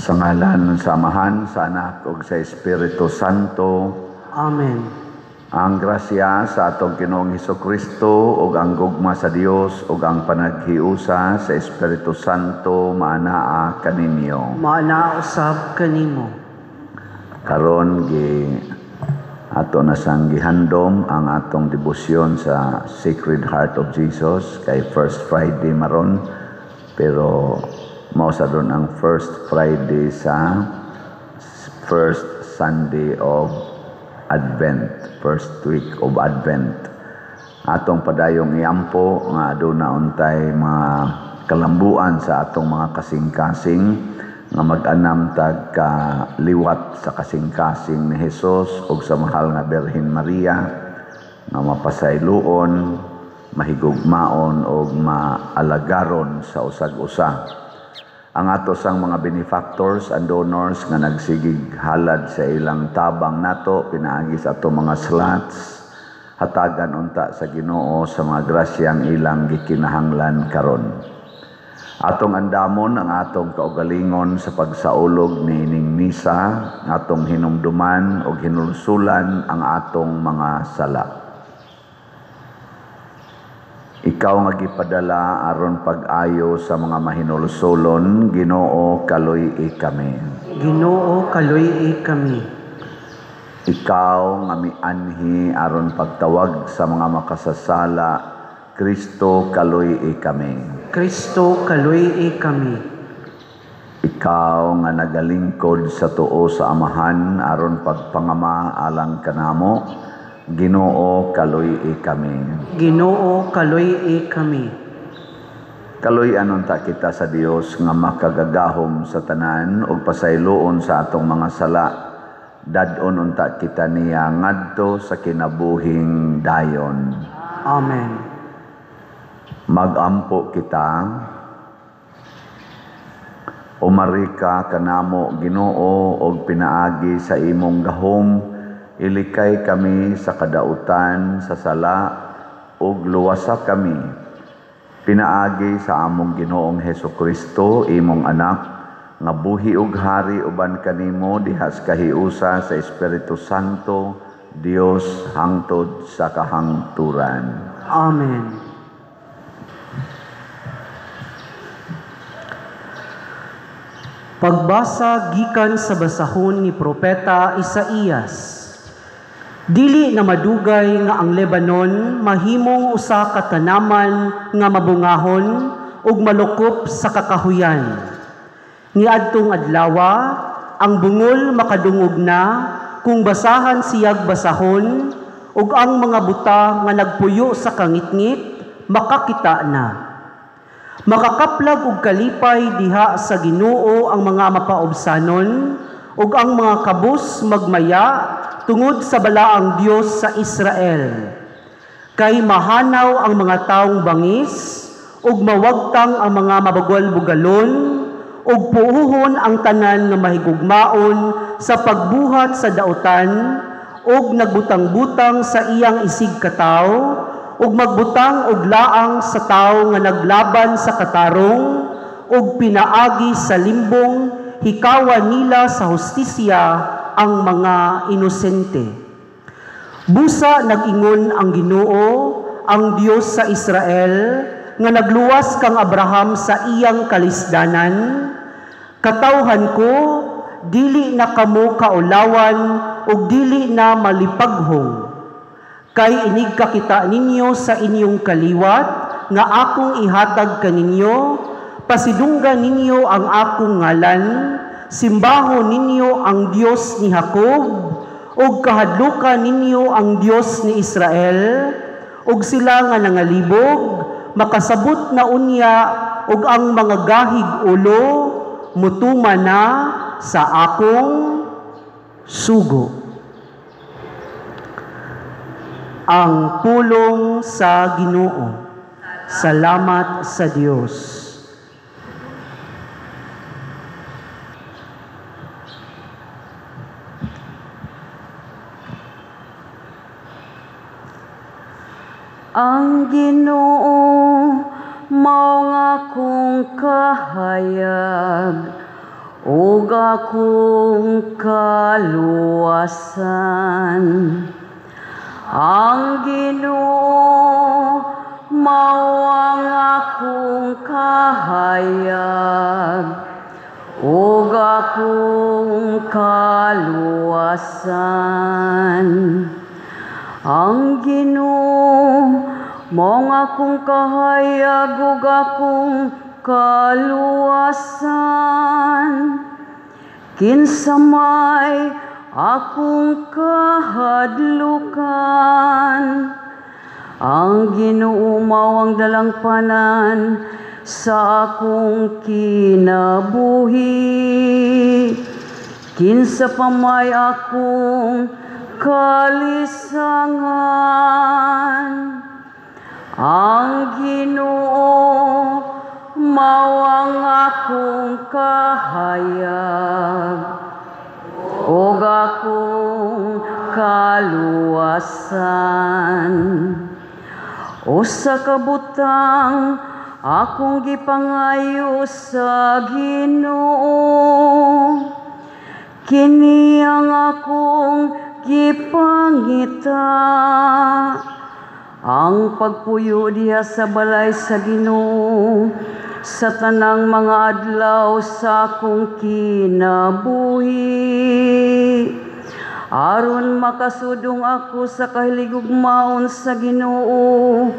Sa ngalan ng Samahan, sa Anak ug sa Espiritu Santo. Amen. Ang grasya sa atong Ginoong Hesukristo ug ang gugma sa Dios ug ang panaghiusa sa Espiritu Santo maanaa kaninyo. Maana usab kanimo. Karon ato na sang gihandom ang atong debosyon sa Sacred Heart of Jesus kay First Friday maron, pero mao sa doon ang First Friday sa First Sunday of Advent, first week of Advent. Atong padayong iampo nga aduna untay mga kalambuan sa atong mga kasing-kasing nga mag-anam tag liwat sa kasing-kasing ni Hesus ug sa mahal nga Birhen Maria nga mapasayloon, mahigugmaon ug maalagaron sa usag-usa. Ang ato sang mga benefactors and donors nga nagsigig halad sa ilang tabang nato pinaagi sa ato mga slots, hatagan unta sa Ginoo sa mga grasyang ilang gikinahanglan karon. Atong andamon ang atong kaugalingon sa pagsaulog ni ining misa, atong hinumduman ug hinulsulan ang atong mga sala. Ikaw nga gipadala aron pag-ayo sa mga mahinulsulon, Ginoo kaluy-i kami. Ginoo kaluy-i kami. Ikaw nga mianhi aron pagtawag sa mga makasasala, Kristo kaluy-i kami. Kristo kaluy-i kami. Ikaw nga nagalingkod sa tuo sa Amahan aron pagpangama alang kanamo, Ginoo kaluy-i kami. Ginoo kaluy-i kami. Kaluy-an unta kita sa Dios nga makagagahom sa tanan ug pasayloon sa atong mga sala. Dadon unta kita niya ngadto sa kinabuhing dayon. Amen. Magampo kita. Umarika kanamo, Ginoo, og pinaagi sa imong gahom. Ilikay kami sa kadautan, sa sala, ug luwasa kami. Pinaagi sa among Ginoong Hesukristo, imong anak, nga buhi ug hari uban kanimo dihas kahiusa sa Espiritu Santo, Dios hangtod sa kahangturan. Amen. Pagbasa gikan sa basahon ni Propeta Isaías. Dili na madugay nga ang Lebanon mahimong usa ka tanaman nga mabungahon ug malukop sa kakahuyan. Niadtong adlawa, ang bungol makadungog na kung basahan siyag basahon ug ang mga buta nga nagpuyo sa kangitngit makakita na. Makakaplag og kalipay diha sa Ginoo ang mga mapaobsanon ug ang mga kabus magmaya tungod sa balaang Dios sa Israel. Kay mahanaw ang mga taong bangis, ug mawagtang ang mga mabagwal-bugalon, ug puuhon ang tanan nga mahigugmaon sa pagbuhat sa dautan, ug nagbutang-butang sa iyang isig kataw, ug magbutang og laang sa tawo nga naglaban sa katarong, ug pinaagi sa limbong, hikawan nila sa hustisya ang mga inosente. Busa nag-ingon ang Ginoo, ang Dios sa Israel, nga nagluwas kang Abraham sa iyang kalisdanan. Katawhan ko, dili na kamo kaulawan ug dili na malipaghong. Kay inigkakita ninyo sa inyong kaliwat nga akong ihatag kaninyo, pasidunggan ninyo ang akong ngalan, simbahon ninyo ang Dios ni Jacob, ug kahadlukan ninyo ang Dios ni Israel, ug sila nga nangalibog, makasabot na unya, ug ang mga gahig ulo, mutuma na sa akong sugo. Ang pulong sa Ginoo. Salamat sa Dios. Ang Ginoo mao nga akong kahayag, ug akong kaluwasan. Ang Ginoo mao ang akong kahayag, ug akong kaluwasan. Ang Ginoo mao ang akong kahayag, ug akong kaluwasan. Kinsa may akong kahadlukan, ang Ginoo mao ang dalangpanan sa akong kinabuhi. Kinsa pa may akong kalisangan, ang Ginoo mao ang akong kahayag, ug akong kaluwasan. Usa ka butang akong gipangayo sa Ginoo, kini ang akong gipangita. Ang pagpuyo diha sa balay sa Ginoo sa tanang mga adlaw sa akong kinabuhi, aron makasudong ako sa kahiligugmaon sa Ginoo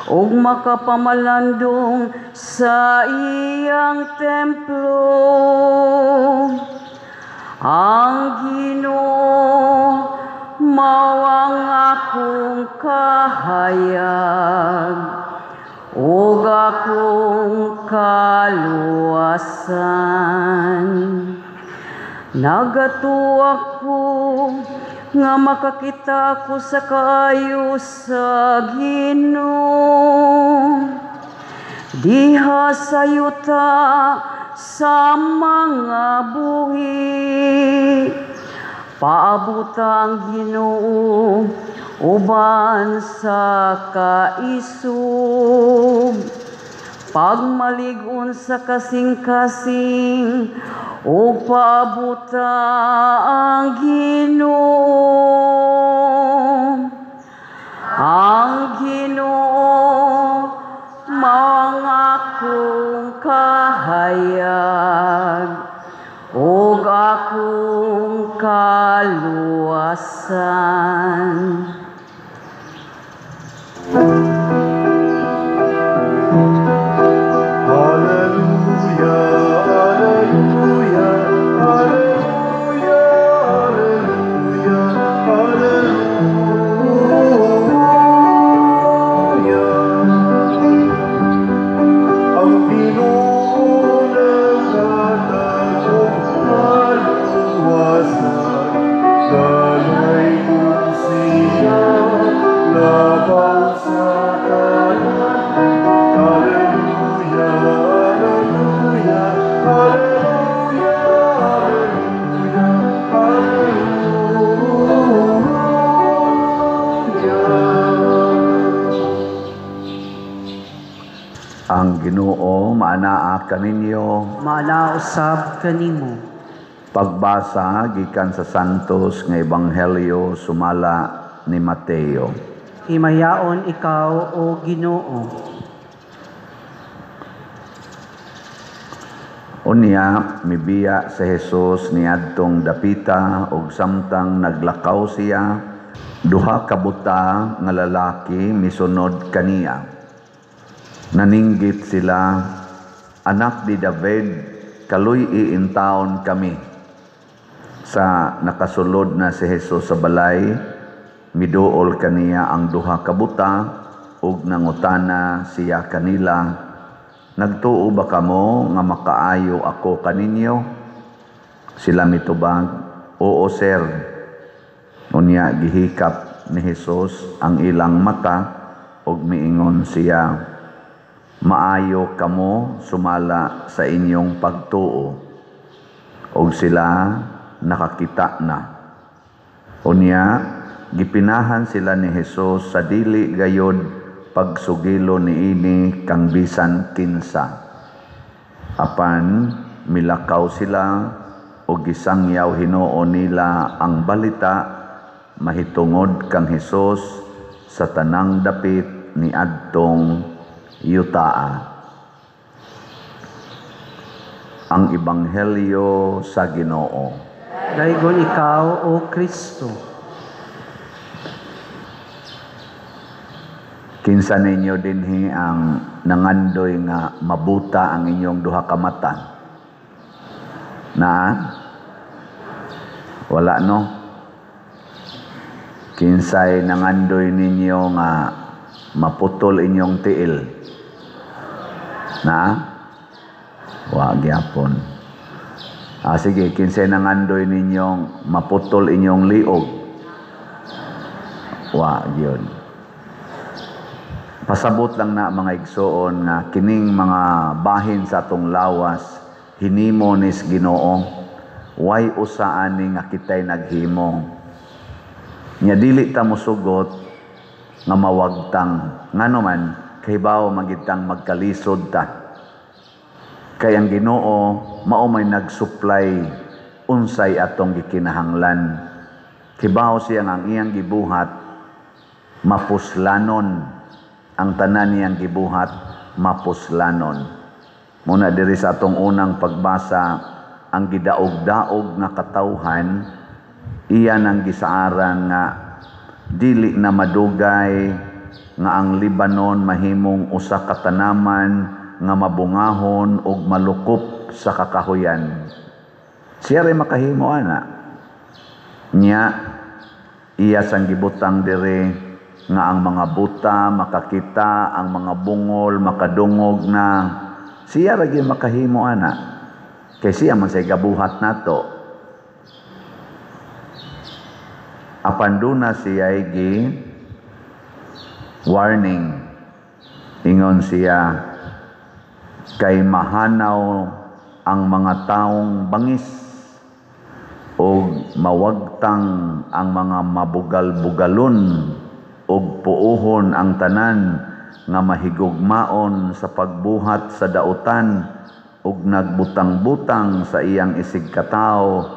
ug makapamalandong sa iyang templo. Ang Ginoo mao ang akong kahayag, ug akong kaluwasan. Nagatuwa ko nga makakita ako sa kaayo sa Ginoo, diha sa yuta sa mga buhi. Paabuta ang Ginoo uban sa kaisog, pagmalig-on sa kasing-kasing, o paabuta ang Ginoo. Ang Ginoo mao ang akong kahayag, ug akong kaluwasan. Ang Ginoo maanaa kaninyo. Maanausab kanimo. Pagbasa gikan sa Santos nga Ebanghelyo sumala ni Mateo. Himayaon ikaw, O Ginoo. Unya mibiya sa Jesus niadtong dapita ug samtang naglakaw siya, duha ka buta nga lalaki misunod kaniya. Naninggit sila, "Anak ni David, kaluy iintaon kami." Sa nakasulod na si Jesus sa balay, miduol kaniya ang duha ka buta ug nangutana siya kanila, "Nagtuo ba kamo nga makaayo ako kaninyo?" Sila mitubag, "Oo, sir." Unya gihikap ni Jesus ang ilang mata ug miingon siya, "Maayo kamo sumala sa inyong pagtuo." Og sila nakakita na. Unya gipinahan sila ni Jesus sa dili gayod pagsugilo niini kang bisan kinsa. Apan milakaw sila o gisangyaw Hinoo nila ang balita mahitungod kang Hesus sa tanang dapit ni adtong yutaa. Ang Ebanghelyo sa Ginoo. Daygon ikaw, O Kristo. Kinsa ninyo dinhi ang nangandoy nga mabuta ang inyong duha ka mata? Na? Wala no? Kinsay nangandoy ninyo nga maputol inyong tiil? Na? Wa gyapon. Sige, kinsay nangandoy ninyong maputol inyong liog? Wa gyud. Pasabot lang na mga igsoon nga kining mga bahin sa atong lawas hinimo nis Ginoo, way usa ani nga kitay naghimo. Nya dili ta mosugot nga mawagtang ngano man kay bao magitang magkalisod ta. Kay ang Ginoo mao may nagsupply unsay atong gikinahanglan. Kibaw siya ang iyang gibuhat mapuslanon. Ang tanan niyang gibuhat mapuslanon. Muna diri sa atong unang pagbasa, ang gidaog-daog nga katawhan, iyan ang gisaaran nga dili na madugay nga ang Libanon mahimong usa ka tanaman nga mabungahon ug malukop sa kakahuyan. Siya rin makahimo ana. Nya iya sang gibutang diri nga ang mga buta makakita, ang mga bungol makadungog na. Siya ra gyud makahimo ana. Kay siya man say gabuhat nato. Apan duna siya gi warning. Ingon siya kay mahanaw ang mga taong bangis o mawagtang ang mga mabugal-bugalon ug puuhon ang tanan nga mahigugmaon sa pagbuhat sa dautan ug nagbutang-butang sa iyang isig katawo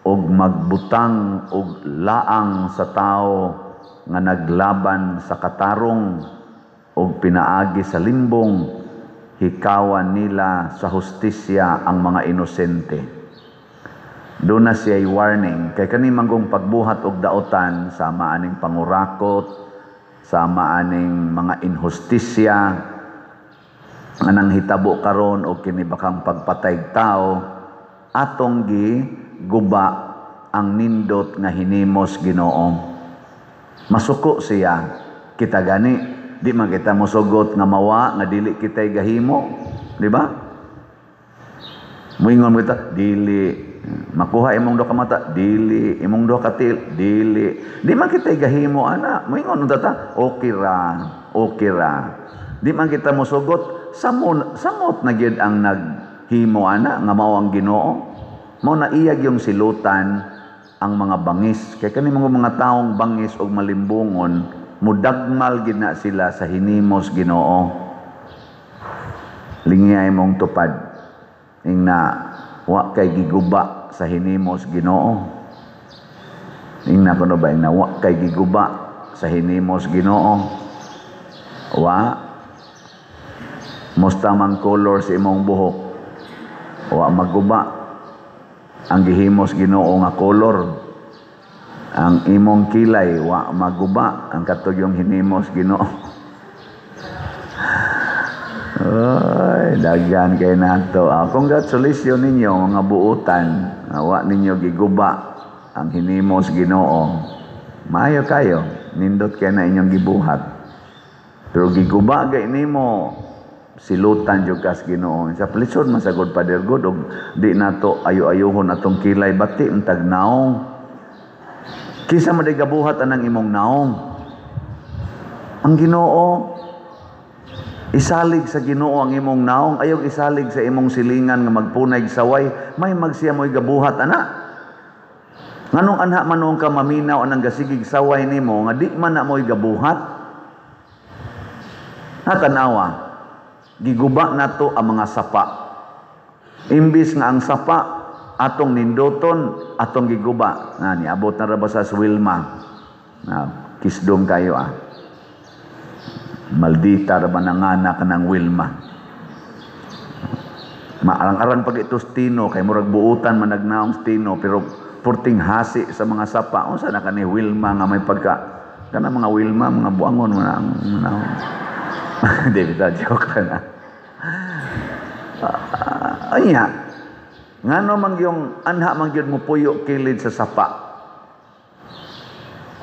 ug magbutang ug laang sa tao nga naglaban sa katarong ug pinaagi sa limbong hikawan nila sa hustisya ang mga inosente. Doon na siya'y warning. Kay kani manggong pagbuhat og dautan, sama aning pangurakot, sama aning mga inhustisya, nga nang hitabo karon o kinibakang pagpatay tao, atong guba ang nindot nga hinimos Ginoo. Masuko siya. Kita gani, di man kita mosugot nga mawa, nga dili kita'y gahimo. Di ba? Muingon mo kita, dili. Makuha imong duha ka mata, dili. Imong duha ka til, dili. Di man kita gahimo ana. Moingon unta ta, okay ra. Di man kita mosugot, samot na gyud ang naghimo ana nga mao ang Ginoo. Mao na iyag yung silutan ang mga bangis. Kay kani mga taong bangis og malimbungon, mudagmal gid na sila sa hinimos Ginoo. Lingay mong tupad ingna wa kay giguba sa hinimos Ginoo. Ingna kuno ba ingna wa kay giguba sa hinimos Ginoo. Wa musta man color sa imong buhok. Wa maguba ang gihimos Ginoo nga color. Ang imong kilay wa maguba ang katugyong hinimos Ginoo. Ay, daghan kay nato. Congratulations ninyo mga buutan. Wa ninyo giguba ang hinimos Ginoo. Maayo kayo, nindot kay na inyong gibuhat. Pero giguba gay nimo silutan jud kas Ginoo. Sa plisod masagod Father God og di nato ayo-ayohon atong kilay bati untag naong. Kisa man gabuhat anang imong naong. Ang Ginoo isalig sa Ginoo ang imong naong, ayaw isalig sa imong silingan nga magpunay saway, may magsiya mo'y gabuhat ana. Nganong anha manong ka maminaw anang gasigig saway nimo nga di man na mo'y gabuhat. Natanawa, giguba nato ang mga sapa. Imbis nga ang sapa atong nindoton, atong giguba. Niabot na ra ba sa Wilma? Kisdom kayo Maldita ra ba nangana ka ng Wilma? Maalang-arang pag ito stino, kay murag buutan managnaong stino, pero purting hasi sa mga sapa. Unsa na ka ni Wilma nga may pagka, kana mga Wilma, mga buangon mo na. Hindi, joke ka na. Anya, ngano man yung anha man gyud mo puyo kilid sa sapa.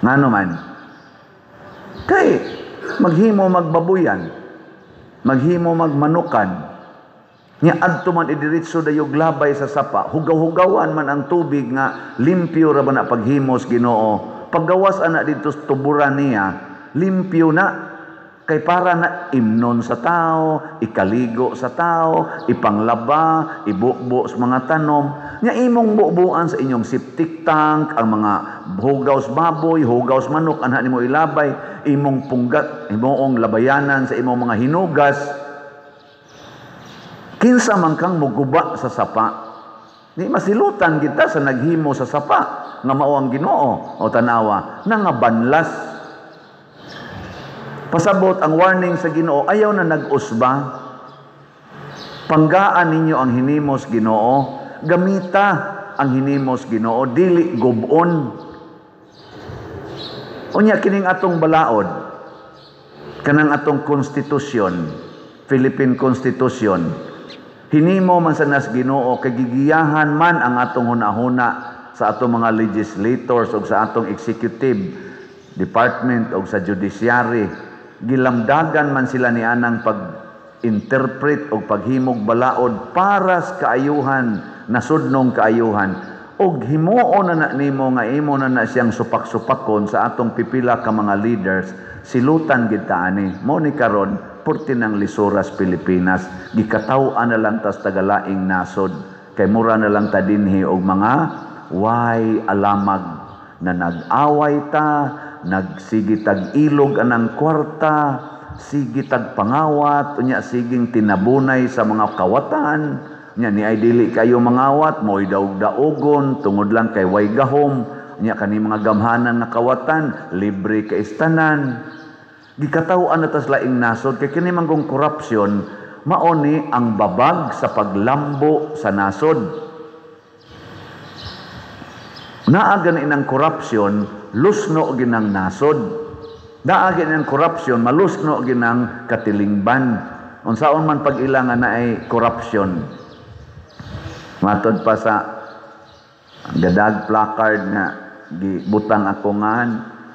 Ngano man? Kay maghimo magbabuyan, maghimo magmanukan. Nya adto man idiretso dayog labay sa sapa, hugaw-hugawan man ang tubig nga limpyo ra ba na paghimos Ginoo. Paggawas ana dito sa tuburan niya, limpyo na. Kay para na imnon sa tao, ikaligo sa tao, ipanglaba, ibukbo sa mga tanom. Nya imong bubuan sa inyong septic tank, ang mga hugaws baboy, hugaws manok, anha nimo ilabay, imong punggat, imong labayanan sa imong mga hinugas. Kinsa man kang muguba sa sapa, di masilutan kita sa naghimo sa sapa, nga mao ang Ginoo, o tanawa, nga banlas. Pasabot ang warning sa Ginoo, ayaw na nag-usba. Panggaan ninyo ang hinimos Ginoo, gamita ang hinimos Ginoo, dili gubon. Unya kining atong balaod, kanang atong konstitusyon, Philippine Constitution, hinimo man sa nas Ginoo, kagigiyahan man ang atong hunahuna sa atong mga legislators o sa atong executive department o sa judiciary. Gilamdagan man sila ni anang pag-interpret o paghimog balaod para sa kaayuhan, nasudnong kaayuhan. Og himuon na nimo nga imo na siyang supak-supakon sa atong pipila ka mga leaders, silutan gid ta ani. Mo ni karon purti ng lisuras Pilipinas, gikataw-an na lang tas tagalaing nasod. Kay mura na lang ta dinhi og mga way alamag na nag-away ta, nagsigitag ilog anang kwarta, sigitag pangawat, unya siging tinabunay sa mga kawatan, nya ni ay dili kayo mangawat, mo'y daog-daogon, tungod lang kay way gahom, nya kani mga gamhanan nga kawatan, libre ka istanan. Gikataw-an na tas laing nasod, kay kini manggong korupsyon, maoni ang babag sa paglambo sa nasod. Naagan inang korupsyon, lusno ginang nasod. Naagan inang korupsyon, malusno ginang katilingban. Unsaon man pag ilangan na ay korupsyon. Matod pa sa gadag placard nga gibutang ako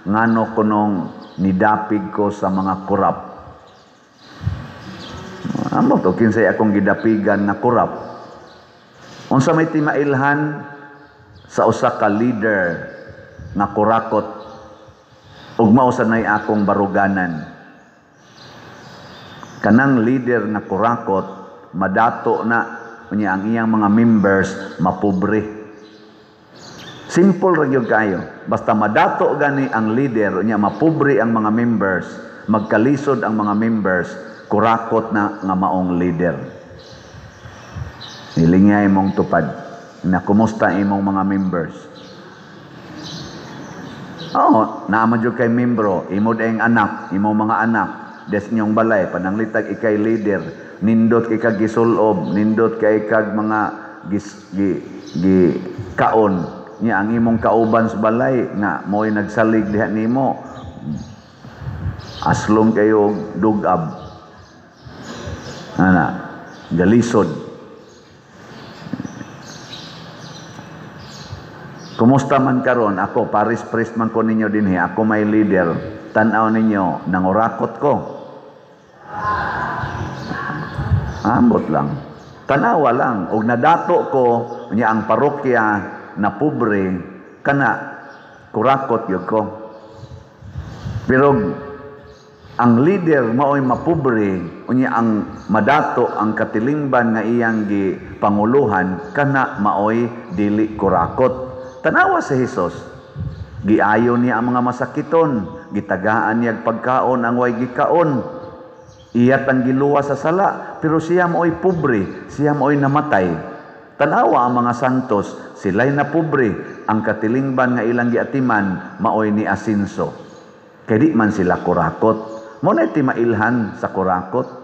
ngano kunong nidapig ko sa mga korap. Amo to kinsay akong gidapigan na korap. Unsa may timailhan sa usa ka leader nga kurakot ug mao sanay akong baruganan. Kanang leader nga kurakot madato na unya ang iyang mga members mapobre. Simple ra gyud kayo. Basta madato gani ang leader unya mapobre ang mga members, magkalisod ang mga members, kurakot na nga maong leader. Nilingay mong tupad na kumusta imong mga members. Naaman jud kay membro, imo daing anak, imong mga anak, des inyong balay pananglitag ikay leader, nindot kay kag gisulob, nindot kay kag mga kaon nya ang imong kauban sa balay nga mo'y nagsalig diha nimo. Aslong kayo dugab. Galisod. Kumusta man karon ako, paris priest man ko ninyo dinhi, ako may leader, tanaw ninyo, nangurakot ko. Ambot lang. Tanawa lang, og nadato ko, niya ang parokya na pobre, kana, kurakot yun ko. Pero, ang leader mao'y mapobre, unya ang madato, ang katilingban nga iyang panguluhan, kana mao'y dili kurakot. Tanawa si Jesus. Giayo niya ang mga masakiton, gitagaan niya pagkaon ang way gikaon. Iyat ang giluwa sa sala, pero siya mo'y pobre, siya mo'y namatay. Tanawa ang mga santos, sila'y na pobre, ang katilingban nga ilang giatiman, maoy ni asinso. Kaya di man sila kurakot. Muna iti mailhan sa kurakot.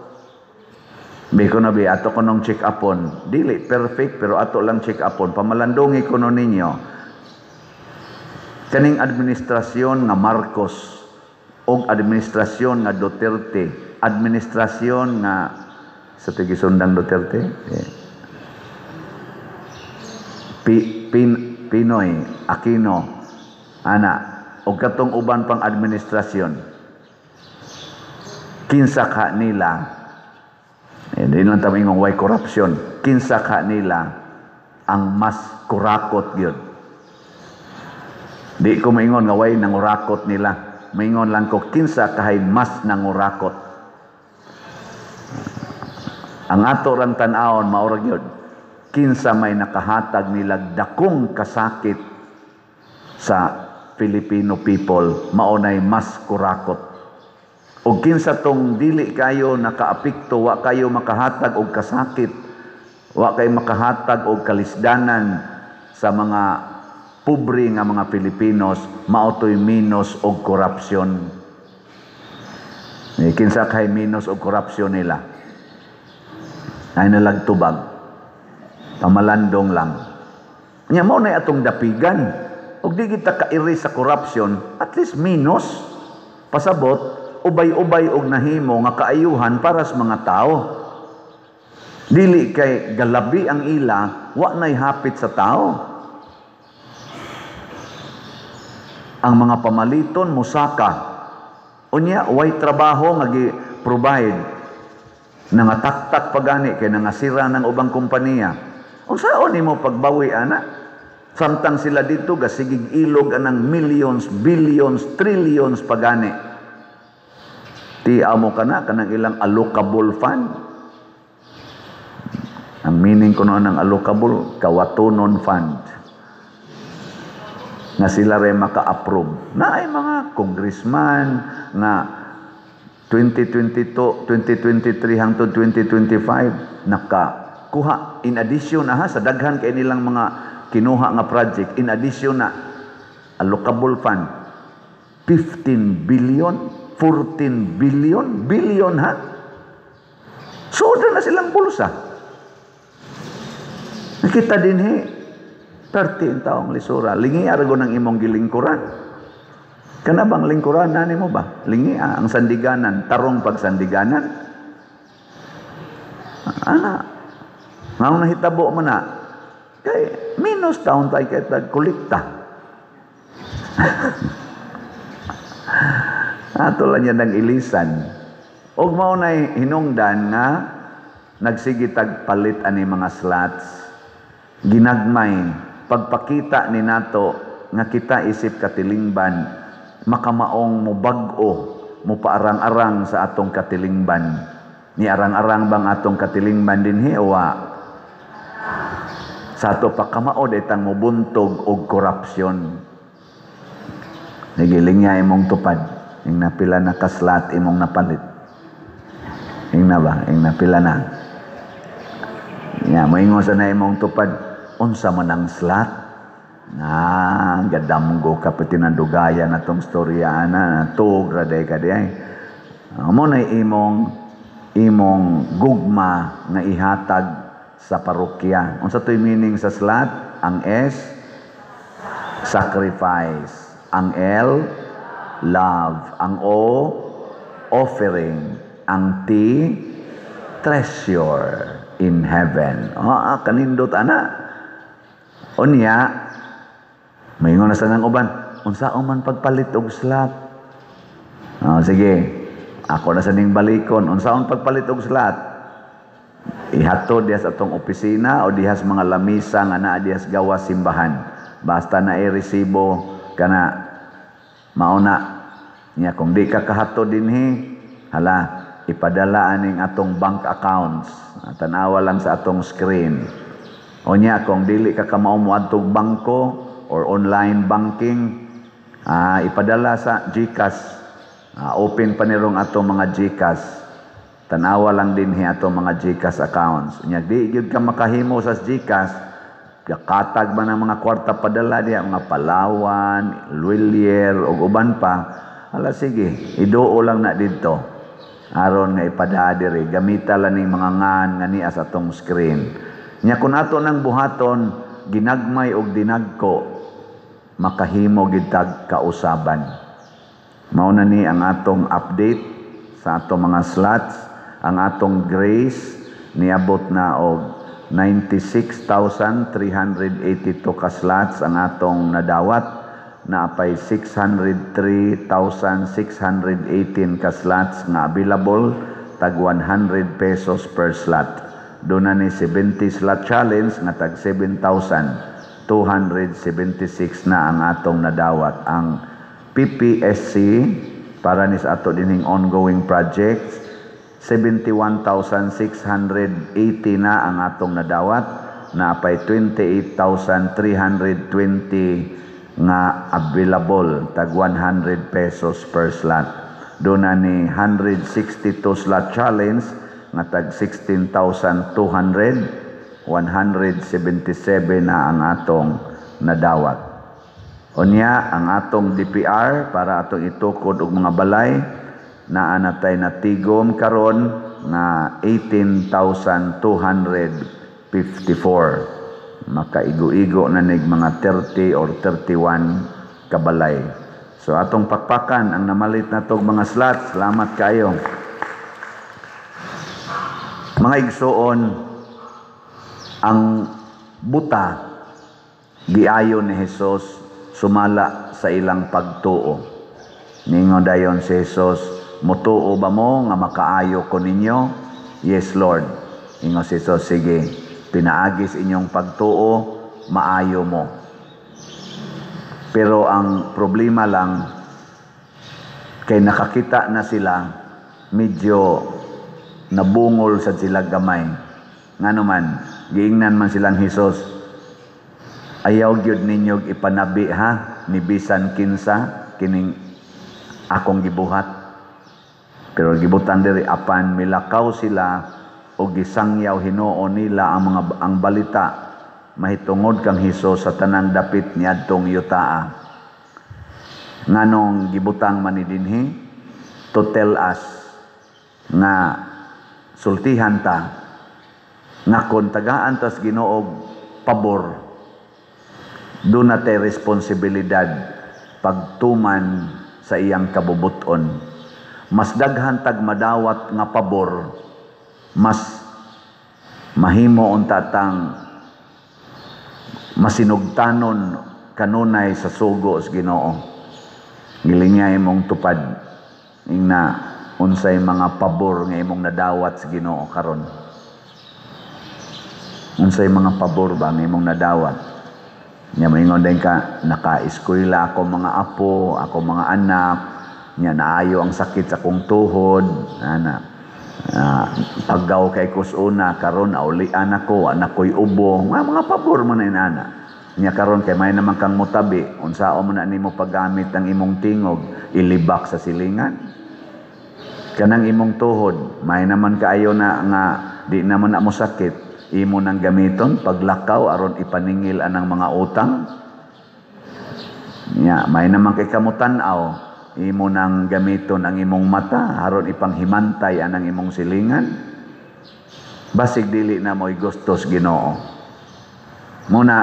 Biko na ato ko nung check-upon. Dili, perfect, pero ato lang check-upon. Pamalandungi ko nun ninyo. Kaning administrasyon nga Marcos, o administrasyon nga Duterte, administrasyon nga sa tigisundang Duterte, Pinoy, Aquino, ana, o katong uban pang administrasyon, kinsa ka nila, hindi lang taming way corruption, kinsa ka nila ang mas kurakot yun. Di ko maingon nga way nangurakot nila. Maingon lang ko, kinsa kahay mas nangurakot. Ang ato rang tan-awon, maurag yun. Kinsa may nakahatag nila dakong kasakit sa Filipino people, maunay mas kurakot. O kinsa tong dili kayo nakaapikto, wa kayo makahatag og kasakit, wa kayo makahatag og kalisdanan sa mga pobre nga mga Pilipinos, maotoy minos og korupsyon. Kinsa kay minos og korupsyon nila? Ay nalagtubag. Pamalandong lang. Nya mao na atong dapigan. Og di kita kairi sa korupsyon, at least minos pasabot ubay-ubay og nahimo nga kaayuhan para sa mga tao. Dili kay galabi ang ila, wa nay hapit sa tao. Ang mga pamaliton musaka. Unya way trabaho nga gi-provide nangataktak pagani kay nangasira ng ubang kompanya. Unsaon nimo pagbawi ana? Samtang sila dito gasigig ilog anang millions, billions, trillions pagani. Ti amo kana kanang ilang allocable fund. Ang meaning ko noon ng allocable, kawatunon fund. Na sila rin maka-approve. Na ay mga congressman na 2022, 2023 hangtod 2025 nakakuha in addition sa daghan kay nilang mga kinuha nga project, in addition na allocable fund 15 billion, 14 billion ha. Soda na silang bulsa. Nakita din 30 taong lisura. Lingi arago ng imong gilingkuran. Kana bang lingkuran na mo ba? Lingi ang sandiganan, tarong pagsandiganan. Ana, nga nahitabo mo na, kay minus taon tayo kay tagkulikta. Ato lang yan ng ilisan. Og mao nay hinungdan nga nagsigitag palit ani mga slots. Ginagmay pagpakita ni nato nga kita isip katilingban makamaong mo bag-o mo paarang-arang sa atong katilingban. Ni arang-arang bang atong katilingban dinhi o sa ato pa kamaod itang mo buntog og korupsyon. Nagiling niya imong tupad. Ing napila na kaslat imong napalit. Ing na ba? Ing napila na. Nga, moingon sa na imong tupad. Unsa man ang slat? Gadamgo kapit tinandugaya na tong storya na tuog raday ka di ay. Mo na imong gugma nga ihatag sa parokya. Unsa to'y meaning sa slat? Ang S, sacrifice. Ang L, love. Ang O, offering. Ang T, treasure in heaven. Kanindot ana. Unya, may na sa nang uban, unsaon man pagpalit og slot. Sige, ako na sa ning balikon, unsaon pagpalit og slot? Ihatod diha sa atong opisina o diha sa mga lamisa nga naa diha sa gawas simbahan. Basta na i-resibo kana mauna niya kung di ka kahatod dinhi, hala, ipadala aning atong bank accounts. Tanawa lang sa atong screen. O niya, kung dili ka kamao mo adtog bangko or online banking, ipadala sa GCash. Open pa nirong ato mga GCash. Tanawa lang din ato mga GCash accounts. Nya di gyud ka makahimo sa GCash, katag ba ng mga kwarta padala diya, mga Palawan, Luilier, o uban pa. Ala sige, iduo lang na dito. Aron nga ipada diri, gamita lang ning mga ngan nga niya sa atong screen. Nya kun ato nang buhaton, ginagmay og dinagko, makahimo gid tag kausaban. Mao na ni ang atong update sa atong mga slots. Ang atong grace niabot na og 96,382 ka slots ang atong nadawat, na apay 603,618 ka slots nga available, tag 100 pesos per slot. Doon na ni 70 slot challenge nga tag 7,276 na ang atong nadawat. Ang PPSC para ni sa ato dining ongoing projects, 71,680 na ang atong nadawat, na apay 28,320 nga available, tag 100 pesos per slot. Doon na ni 162 slot challenge nga tag 16,200, 177 na ang atong nadawat. Unya ang atong DPR para atong itukod og mga balay, naa natay natigom karon na 18,254. Makaigo-igo na nig mga 30 or 31 kabalay. So atong pakpakan ang namalit na tog mga slots. Salamat kayo. Mga igsoon, ang buta giayon ni Hesus sumala sa ilang pagtuo. Ningon dayon si Hesus, mutuo ba mo nga makaayo ko ninyo? Yes, Lord. Ingon si Jesus, sige, pinaagis inyong pagtuo, maayo mo. Pero ang problema lang, kay nakakita na sila, medyo nabungol sa sila gamay. Nga naman, giingnan man silang Jesus, ayaw gyud ninyo ipanabi ha, ni bisan kinsa, kining akong gibuhat. Pero gibutan diri apan milakaw sila o gisangyaw hinuon nila ang balita mahitungod kang Hesus sa tanang dapit niadtong yutaa. Nganong gibutang man ni dinhi to tell us nga sultihan ta nga kon tagaan tas Ginoo pabor, doon na tay responsibilidad pagtuman sa iyang kabubuton. Mas daghan tag madawat nga pabor, mas mahimo unta tang masinugtanon kanunay sa sugo sa Ginoo. Ngilingay imong tupad ingna unsay mga pabor nga imong nadawat sa Ginoo karon. Unsay mga pabor ba nga imong nadawat? Nya moingon din ka, naka-eskwela ako mga apo, ako mga anak, nya naayo ang sakit sa kong tuhod, paggaw kay kusuna karon aulian ako, anak ko'y ubo, mga pabor man na ana. Nya karon kay may naman kang mutabi, unsao man na nimo paggamit ang imong tingog, ilibak sa silingan. Kanang imong tuhod, may naman kaayo na nga di naman na mo sakit, imo nang gamiton paglakaw aron ipaningil anang mga utang. Nya may naman kay kamutan-aw, imo nang gamiton ang imong mata aron ipanghimantay anang imong silingan. Basig dili na mo'y gustos Ginoo. Muna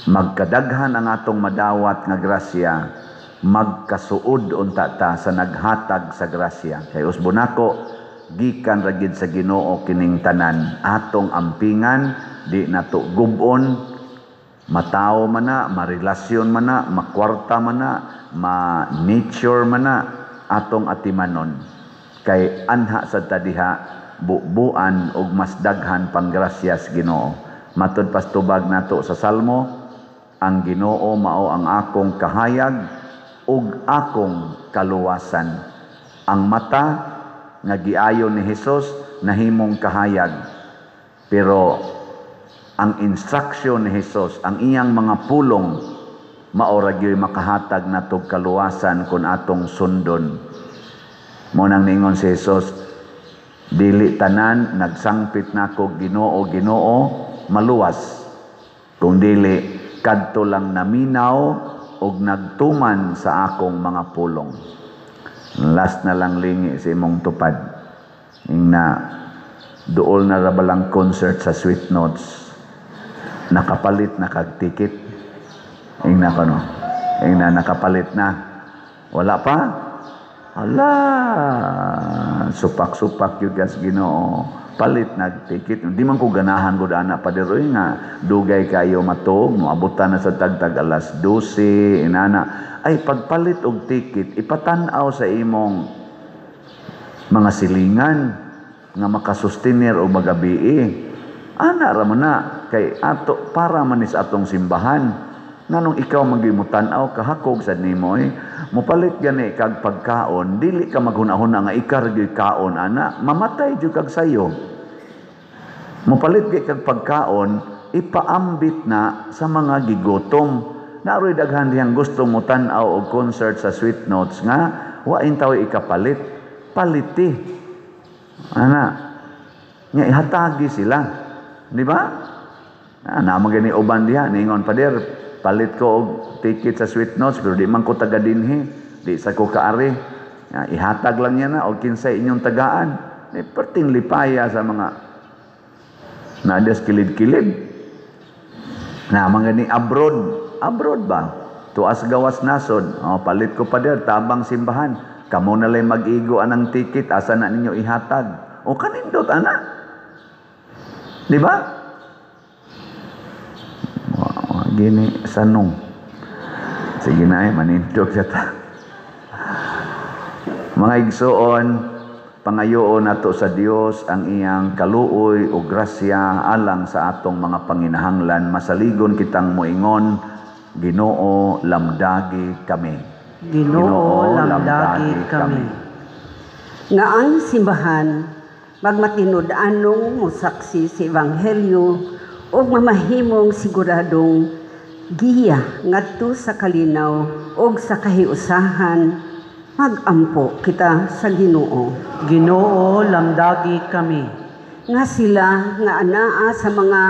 magkadaghan ang atong madawat nga grasya, magkasuod unta ta sa naghatag sa grasya. Kay usbon nako, gikan ra gid sa Ginoo kining tanan, atong ampingan, di nato gubon, matao man na, marelasyon man na, makwarta man na, ma-nature man na, atong atimanon. Kay anha sa tadiha, bubuan og mas daghan panggrasya sa Ginoo. Matud pastubag nato sa Salmo, ang Ginoo mao ang akong kahayag ug akong kaluwasan. Ang mata nga giayon ni Hesus nahimong kahayag, pero ang instruction ni Hesus, ang iyang mga pulong, maora gyud makahatag natog kaluwasan kun atong sundon. Mo nang ningon si Hesus, Dili tanan nagsangpit nako Ginoo, Ginoo, maluwas. Kung dili kadto lang naminaw og nagtuman sa akong mga pulong. Last na lang lingi sa imong tupad. Ing na duol na rabalang concert sa Sweet Notes. Nakapalit na kag ticket. Ing na kano. Ing na nakapalit na. Wala pa? Ala, supak-supak yun gas Ginoo. Palit nagtikit. Di man ko ganahan ko daan na padiroy nga. Dugay kayo matog. Moabutan na sa tagtag alas 12. Inana. Ay, pagpalit og ticket, ipatanaw sa imong mga silingan nga makasustinir o magabii. Ana ra man na. Kay ato, para manis atong simbahan. Nganong ikaw magimutanaw kahakog sa nimo mopalit gani kag pagkaon dili ka maghunahuna nga ikargi kaon ana mamatay jud kag sayo. Mopalit kag pagkaon ipaambit na sa mga gigotom. Naroy daghan diyang gusto mo tan-aw og concert sa Sweet Notes nga wa intaw ikapalit paliti ana nya ihatagi sila di ba ana magani uban diha ningon pader palit ko og ticket sa Sweet Notes pero di man ko taga dinhi di sa ko kaari ihatag lang niya na og kinsay inyong tagaan perting lipaya sa mga nadas kilid-kilid na mga ni abroad ba tuas gawas nasod palit ko pa der tabang simbahan kamo na lay mag-igo anang ticket asa na ninyo ihatag o kanindot ana di ba gini sanong sige na manindog siya ta mga igsoon pangayoon nato sa Dios ang iyang kaluoy o grasya alang sa atong mga panginahanglan masaligon kitang moingon Ginoo lamdagi kami Ginoo lamdagi kami nga ang simbahan magmatinud-anong mosaksi sa ebanghelyo ug mamahimong siguradong giya ngadto sa kalinaw ug sa kahiusahan magampo kita sa Ginoo. Ginoo lamdagi kami Nga sila nga anaa sa mga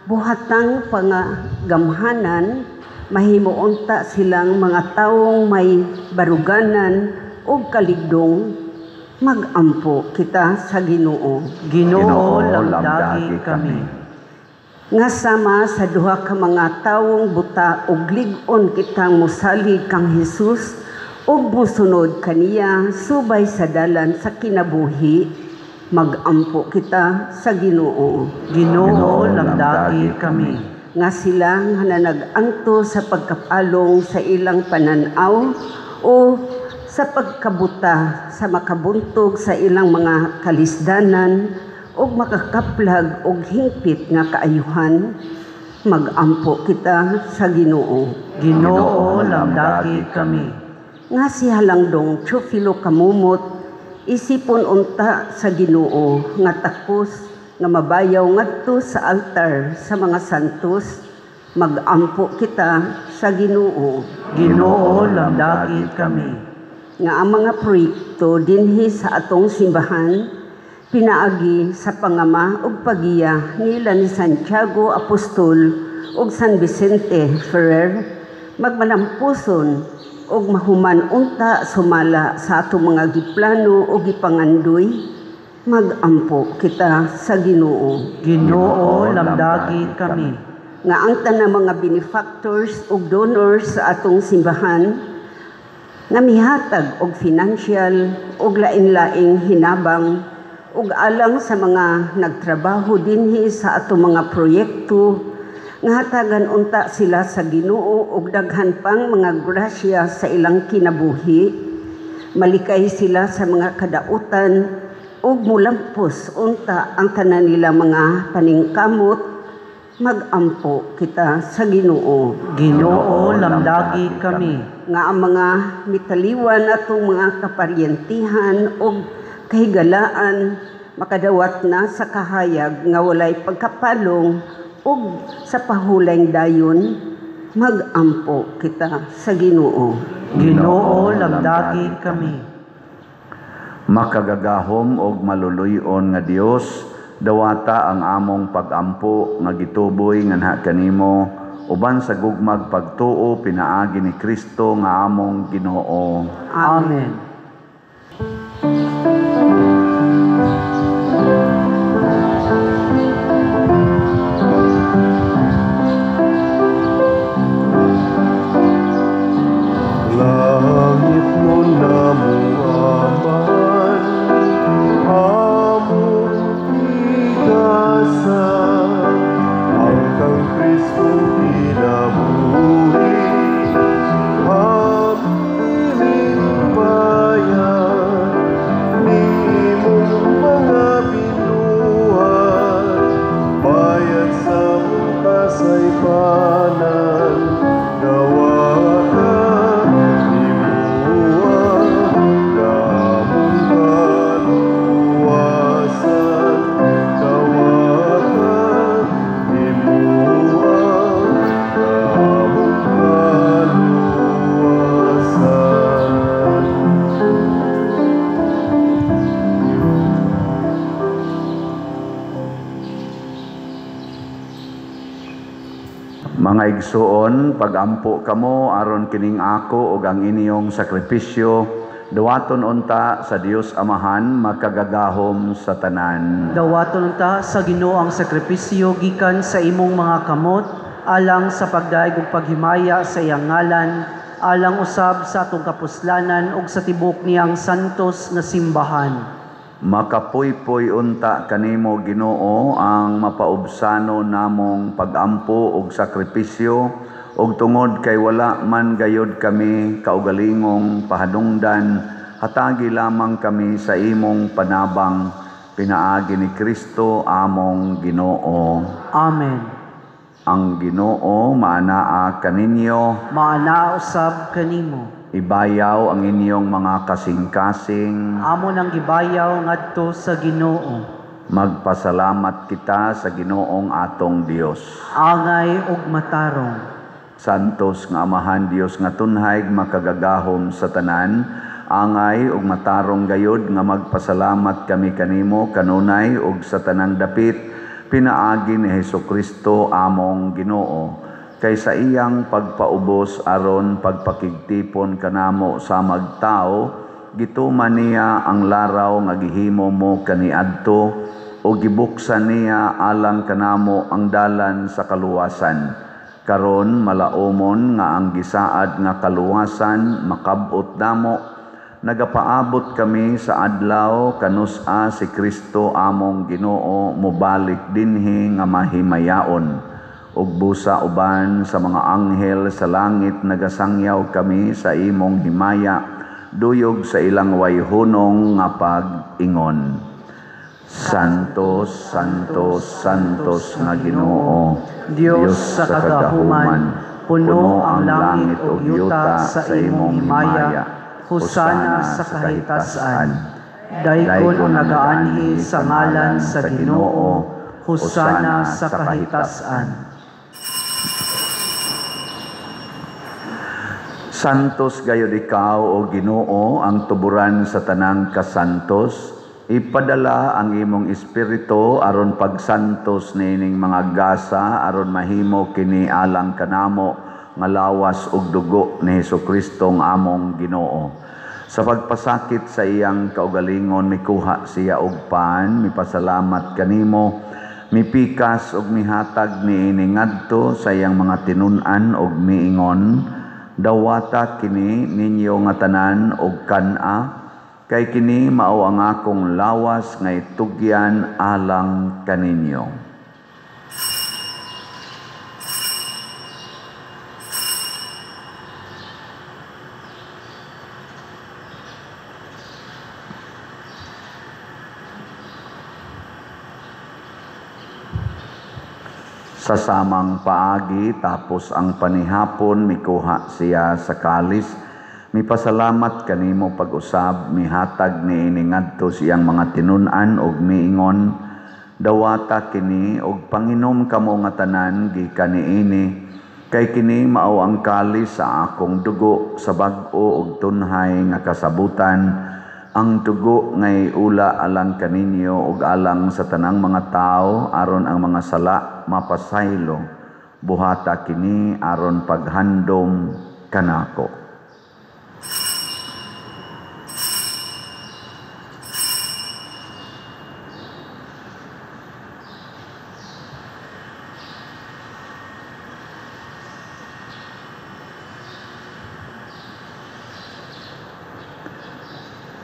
buhatang pangagamhanan mahimo unta silang mga taong may baruganan ug kaligdong magampo kita sa Ginoo. Ginoo lamdagi kami Nga sama sa duha ka mga tawong buta ug lig-on kitang mosalig kang Hesus ug mosunod kaniya subay sa dalan sa kinabuhi magampo kita sa Ginoo. Ginoo lamdagi kami Nga sila nga nag-anto sa pagkapalong sa ilang pananaw o sa pagkabuta sa makabuntog sa ilang mga kalisdanan ug makakaplag og hingpit nga kaayuhan magampo kita sa Ginoo. Ginoo lamdagi kami Nga si Halangdong Teofilo Kamumot isipon unta sa Ginoo nga takos nga mabayaw ngadto sa altar sa mga santos magampo kita sa Ginoo. Ginoo lamdagi kami Nga ang mga proyekto dinhi sa atong simbahan pinaagi sa pangama ug pagiya nila ni Santiago Apostol ug San Vicente Ferrer magmalampuson ug mahuman unta sumala sa atong mga giplano ug gipangandoy magampo kita sa Ginoo. Ginoo lamdagi kami Nga ang tanang mga benefactors ug donors sa atong simbahan nga mihatag og financial ug lain-laing hinabang ug alang sa mga nagtrabaho dinhi sa atong mga proyekto nga hatagan unta sila sa Ginoo ug daghan pang mga grasya sa ilang kinabuhi malikay sila sa mga kadautan ug mulampos unta ang tanan nila mga paningkamot magampo kita sa Ginoo. Ginoo lamdagi kami Nga ang mga mitaliwan atong mga kaparyentihan ug kahigalaan makadawat na sa kahayag nga walay pagkapalong ug sa pahulayng dayon magampo kita sa Ginoo. Ginoo lamdagi kami makagagahom og maluluyon nga Dios, dawata ang among pagampo nga gituboy nganha kanimo uban sa gugmag pagtuo pinaagi ni Kristo nga among Ginoo. Amen. Langit nun namuaman, among tigasan, ang kang Kristo ginabuhi, aming bayan, ni imong mga binuhat, bayad sa mong kasaypanan, dawata Mga igsuon, pagampo kamo aron kining ako ug ang inyong sakripisyo, dawaton unta sa Dios Amahan makagagahom sa tanan. Dawaton ta sa Ginoo ang sakripisyo gikan sa imong mga kamot, alang sa pagdaig ug paghimaya sa iyang ngalan, alang usab sa atong kapuslanan ug sa tibok niyang santos nga simbahan. Makapuypoy unta kanimo Ginoo ang mapaubsano namong pagampo ug sakripisyo, ug tungod kay wala man gayud kami kaugalingong pahadungdan, hatagi lamang kami sa imong panabang, pinaagi ni Kristo among Ginoo. Amen. Ang Ginoo maanaa kaninyo, Maana usab kanimo. ibayaw ang inyong mga kasing-kasing. Amo nang gibayaw ngadto sa Ginoo. Magpasalamat kita sa Ginoong atong Dios. Angay ug matarong. Santos nga Amahan Dios nga tunhay makagagahom sa tanan, angay ug matarong gayud nga magpasalamat kami kanimo kanunay ug sa tanang dapit pinaagi ni Hesukristo among Ginoo. Kaysa iyang pagpaubos aron pagpakigtipon kanamo sa magtao, gituman niya ang laraw nga gihimo mo kaniadto o gibuksan niya alang kanamo ang dalan sa kaluwasan. Karon malaumon nga ang gisaad nga kaluwasan makabot namo, nagapaabot kami sa adlaw kanus-a si Kristo among Ginoo mobalik dinhi nga mahimayaon. Ug busa uban sa mga anghel sa langit nagasangyaw kami sa imong himaya, duyog sa ilang wayhunong nga pag-ingon. Santos, Santos, Santos nga Ginoo, Dios sa kagahuman, puno ang langit ug yuta sa imong himaya, husana sa kahitasan. Daykon nagaanhi sa ngalan sa Ginoo, husana sa kahitasan. Santos gayud ikaw o Ginoo ang tuburan sa tanang kasantos, ipadala ang imong espiritu aron pagsantos nining mga gasa aron mahimo kini alang kanamo nga lawas ug dugo ni Hesukristo ang among Ginoo. Sa pagpasakit sa iyang kaugalingon mikuha siya og pan, mipasalamat kanimo, mipikas ug mihatag niini ngadto sa iyang mga tinun-an ug miingon, dawata kini ninyo nga tanan og kana, kay kini mao ang akong lawas nga itugyan alang kaninyo. Sa samang paagi tapos ang panihapon mikuha siya sa kalis, mipasalamat kanimo pag-usab, mihatag niini ngadto siyang mga tinun-an ug miingon, dawata kini og panginom kamo nga tanan gikan niini, kay kini mao ang kalis sa akong dugo sa bag-o ug tunhay nga kasabutan, ang dugo ngay ula alang kaninyo ug alang sa tanang mga tao aron ang mga sala mapasaylo. Buhata kini aron paghandom kanako.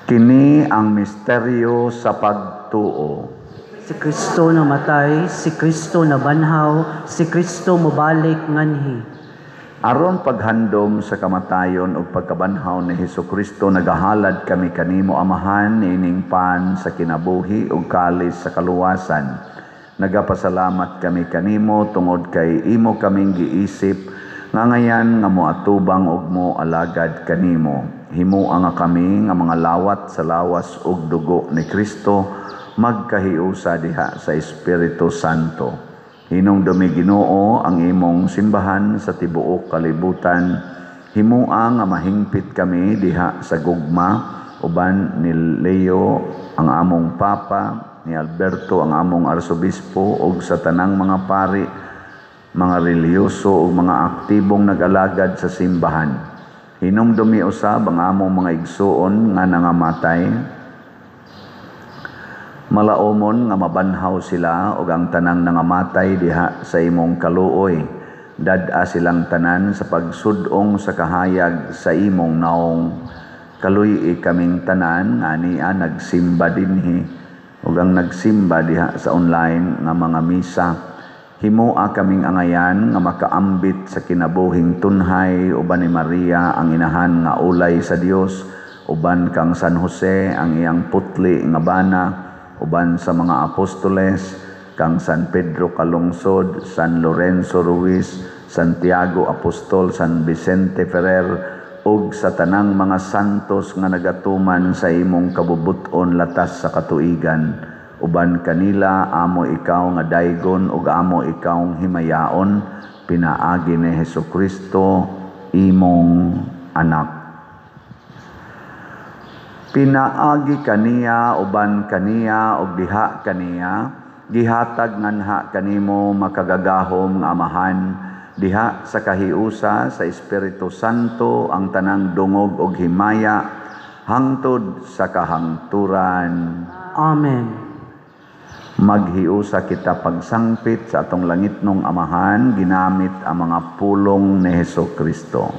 Kini ang misteryo sa pagtuo. Si Kristo namatay, si Kristo nabanhaw, si Kristo mobalik nganhi. Aron paghandom sa kamatayon ug pagkabanhaw ni Hesukristo nagahalad kami kanimo Amahan niining pan sa kinabuhi ug kalis sa kaluwasan. Nagapasalamat kami kanimo tungod kay imo kaming giisip nga ngayan nga moatubang ug mo alagad kanimo. Himuha nga kami nga mga lawat sa lawas ug dugo ni Kristo magkahiusa diha sa Espiritu Santo. Hinungdumi Ginoo ang imong simbahan sa tibuok kalibutan. Himuha nga mahingpit kami diha sa gugma uban ni Leo ang among Papa, ni Alberto ang among Arsobispo ug sa tanang mga pari, mga reliyoso ug mga aktibong nag-alagad sa simbahan. Hinumdumi usab ang among mga igsuon nga nangamatay. Malaumon nga mabanhaw sila ug ang tanang nangamatay diha sa imong kaluoy. Dad-a silang tanan sa pagsudong sa kahayag sa imong naong. Kaluy kaming tanan nga niya nagsimba dinhi ug ang nagsimba diha sa online nga mga misa. Himuha kaming angayan nga makaambit sa kinabuhing tunhay uban ni Maria ang inahan nga ulay sa Dios, uban kang San Jose ang iyang putli nga bana, uban sa mga apostoles, kang San Pedro Kalungsod, San Lorenzo Ruiz, Santiago Apostol, San Vicente Ferrer, ug sa tanang mga santos nga nagatuman sa imong kabubuton latas sa katuigan. Uban kanila amo ikaw nga daygon ug amo ikaw himayaon pinaagi ni Hesukristo imong anak. Pinaagi kaniya uban kaniya ug diha kaniya gihatag nganha kanimo makagagahom nga Amahan diha sa kahiusa sa Espiritu Santo ang tanang dungog ug himaya hangtod sa kahangturan. Amen. Maghiusa kita pagsangpit sa atong langitnong Amahan ginamit ang mga pulong ni Hesukristo.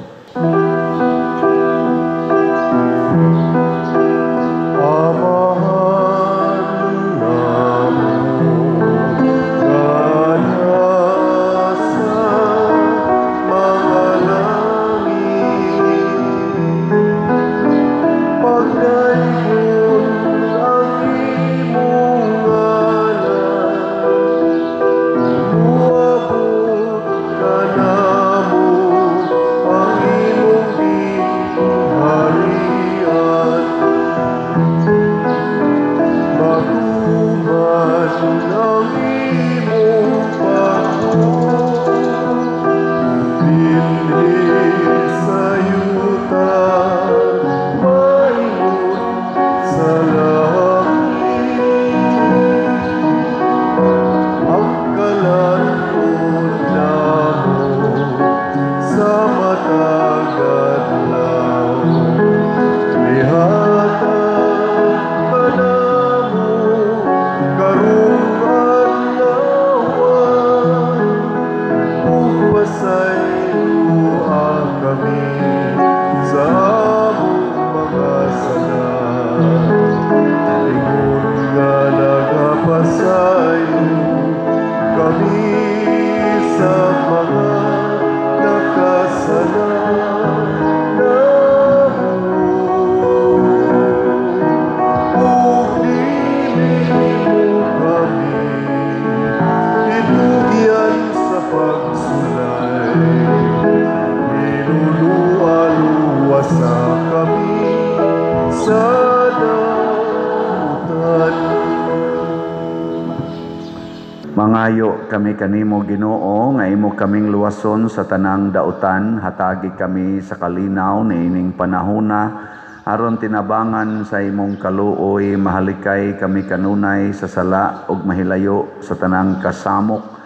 Mangayo kami kanimo Ginoo nga imo kaming luwason sa tanang dautan, hatagi kami sa kalinaw niining panahona aron tinabangan sa imong kaluoy, mahalikay kami kanunay sa sala ug mahilayo sa tanang kasamok,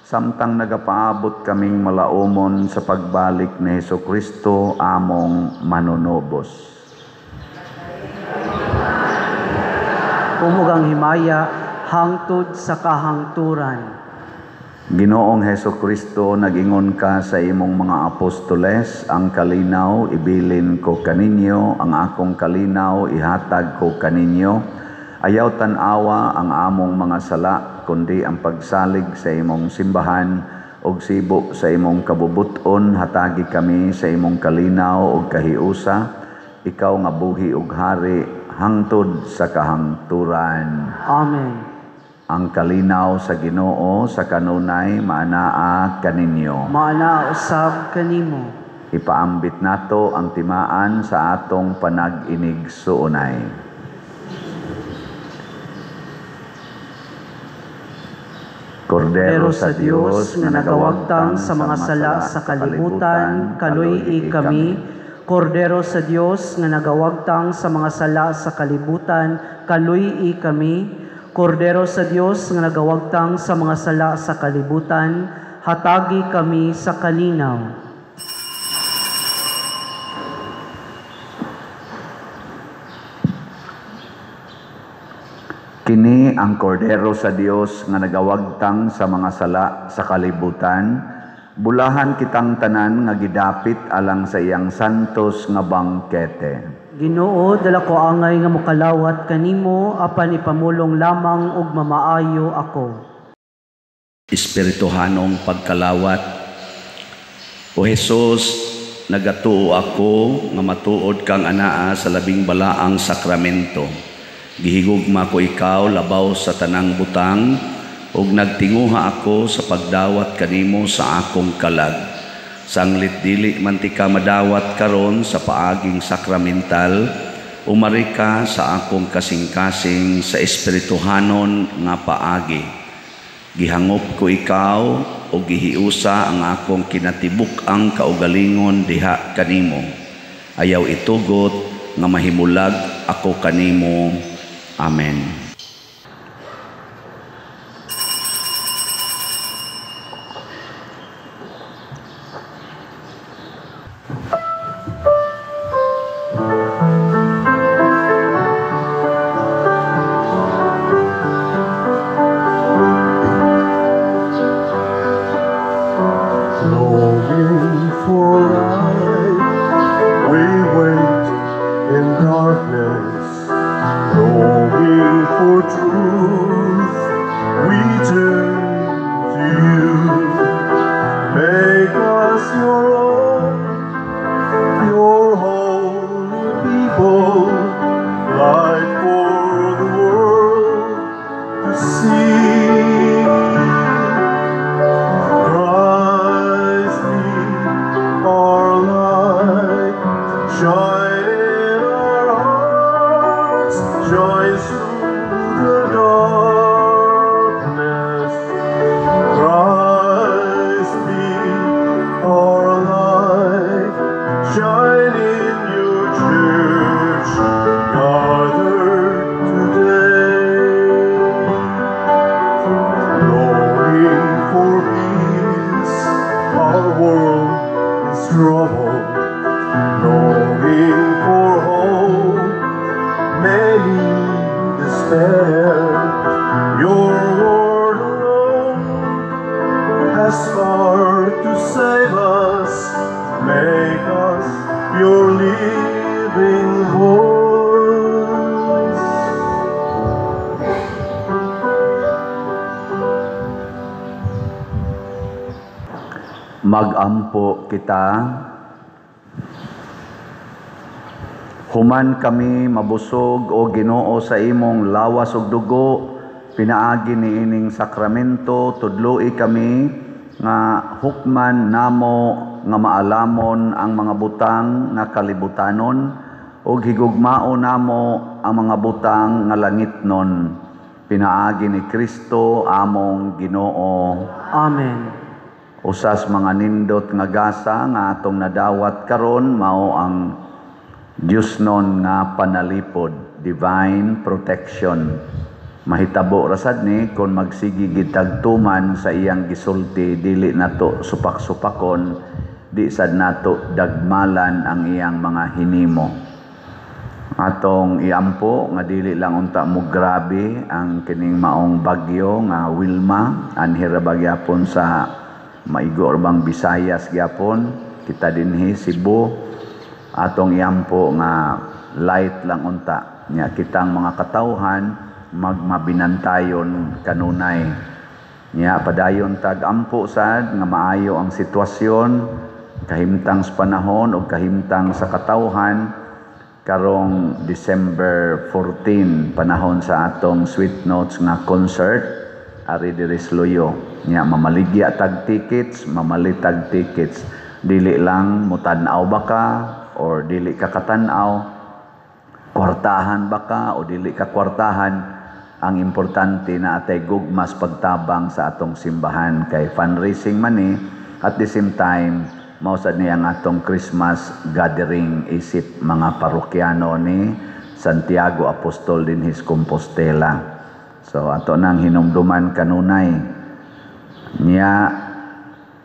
samtang nagapaabot kaming malaumon sa pagbalik ni Hesukristo among manunobos. Umugang himaya, hangtod sa kahangturan. Ginoong Hesukristo, nag-ingon ka sa imong mga apostoles, ang kalinaw ibilin ko kaninyo, ang akong kalinaw ihatag ko kaninyo. Ayaw tanawa ang among mga sala, kundi ang pagsalig sa imong simbahan, og sibo sa imong kabubuton, hatagi kami sa imong kalinaw og kahiusa, ikaw nga buhi ug hari, hangtod sa kahangturan. Amen. Ang kalinaw sa Ginoo sa kanunay maanaa kaninyo. Maana usab kanimo. Ipaambit nato ang timaan sa atong panag-inig suunay. Pero sa Dios nga nagawagtang sa mga sala sa kalibutan, kaluy kami. Kordero sa Dios nga nagawagtang sa mga sala sa kalibutan, kaluy kami. Kordero sa Dios nga nagawagtang sa mga sala sa kalibutan, hatagi kami sa kalinaw. Kini ang kordero sa Dios nga nagawagtang sa mga sala sa kalibutan, bulahan kitang tanan nga gidapit alang sa iyang santos nga bangkete. Ginoo, dala ko angay nga mokalawat kanimo, apan ipamulong lamang og mamaayo ako. Espirituhanong pagkalawat. O Jesus, nagatuo ako nga matuod kang anaa sa labing balaang sakramento. Gihigugma ko ikaw labaw sa tanang butang, ug nagtinguha ako sa pagdawat kanimo sa akong kalag. Sanglit dili man ti ka madawat karon sa paaging sakramental, umari ka sa akong kasing-kasing sa espirituhanon nga paagi. Gihangop ko ikaw o gihiusa ang akong kinatibuk ang kaugalingon diha kanimo. Ayaw itugot nga mahimulag ako kanimo. Amen. Longing for light, we wait in darkness. Longing for truth, we turn to you. Make us your own, your holy people, light for the world to see. Christ be our light, shine in our hearts, shine through the darkness. Christ be our light, shine in your church, gathered today. Longing for peace, our world is troubled. Longing for hope, many despair. Your word alone has power to save us. Make us your living voice. Magampo kita. Human kami mabusog o Ginoo sa imong lawas ug dugo, pinaagi niining sakramento, tudloi kami nga hukman namo nga maalamon ang mga butang nga kalibutanon ug higugmao namo ang mga butang nga langitnon. Pinaagi ni Kristo among Ginoo. Amen. Usas mga nindot nga gasa nga atong nadawat karon mao ang Diyos nun nga panalipod, divine protection. Mahitabo rasad ni kung magsigi gitagtuman sa iyang gisulti, dili nato supak-supakon, di sad nato dagmalan ang iyang mga hinimo. Atong iampo nga dili lang unta mo grabe ang kining maong bagyo nga Wilma, anhira ba gyapon sa maigo urbang Visayas gyapon, kita dinhi Cebu. Atong iampo nga light lang unta nya kitang mga katawhan magmabinantayon kanunay. Nya padayon tag ampo sad nga maayo ang sitwasyon, kahimtang sa panahon o kahimtang sa katawhan. Karong December 14 panahon sa atong Sweet Notes nga concert ari diri sa Loyo. Nya mamaligya tag tickets, mamalitag tickets. Dili lang mutan-aw ba ka or dili ka katanaw, kwartahan ba ka o dili ka kwartahan. Ang importante na atay gugmas pagtabang sa atong simbahan kay fundraising man ni, at the same time mausad niya ang atong Christmas gathering isip mga parokyano ni Santiago Apostol dinhis Compostela. So ato nang hinumduman kanunay niya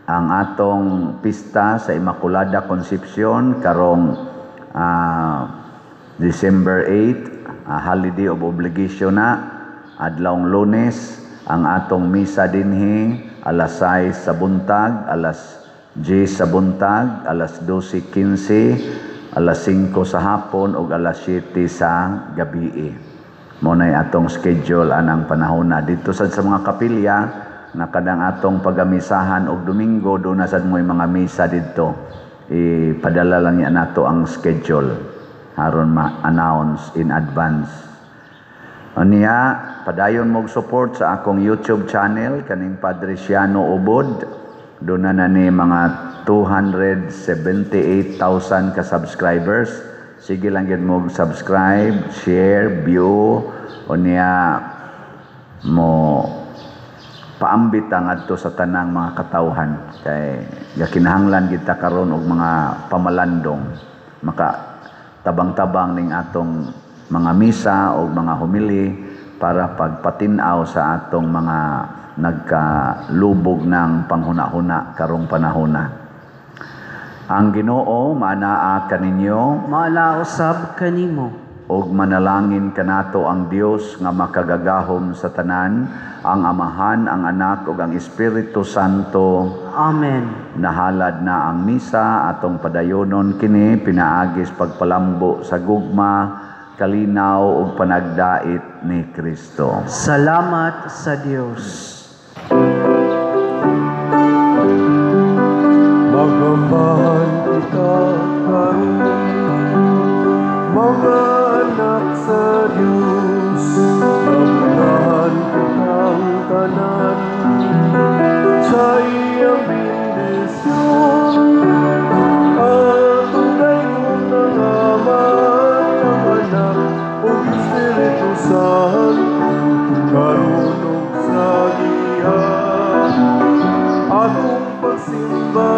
ang atong pista sa Immaculada Concepcion karong December 8, holiday of obligation na, adlawng Lunes, ang atong misa dinhi alas 6 sa buntag, alas 10 sa buntag, alas 12:15, alas 5 sa hapon ug alas 7 sa gabi. Munay atong schedule anang panahon na dito sa mga kapilya na kadang atong pagamisahan og Domingo do na sad moy mga misa didto. Ipadala lang niya nato ang schedule aron ma-announce in advance. Aniya, padayon mog support sa akong YouTube channel kaning Padre Siano Ubod. Doon na ni mga 278,000 ka subscribers. Sige lang gid mo subscribe, share, view, o niya mo paambit ang adto sa tanang mga katawhan. Kay gakinahanglan kita karon og mga pamalandong maka tabang-tabang ning atong mga misa o mga homily para pagpatinaw sa atong mga nagkalubog ng panghuna-huna karong panahona. Ang Ginoo maanaa kaninyo, Maalaosab kanimo. og manalangin kanato ang Dios nga makagagahom sa tanan, ang Amahan, ang Anak ug ang Espiritu Santo. Amen. Nahalad na ang misa, atong padayonon kini pinaagis pagpalambo sa gugma, kalinaw ug panagdait ni Kristo. Salamat sa Dios. Magambahan kita karon, mga anak sa Diyos. Magambahan kitang tanan sa iyang bendisyon. Ang tunay mong nangaman ng Anak o Espiritu Santo, karunong sa gihan. Atong pagsimba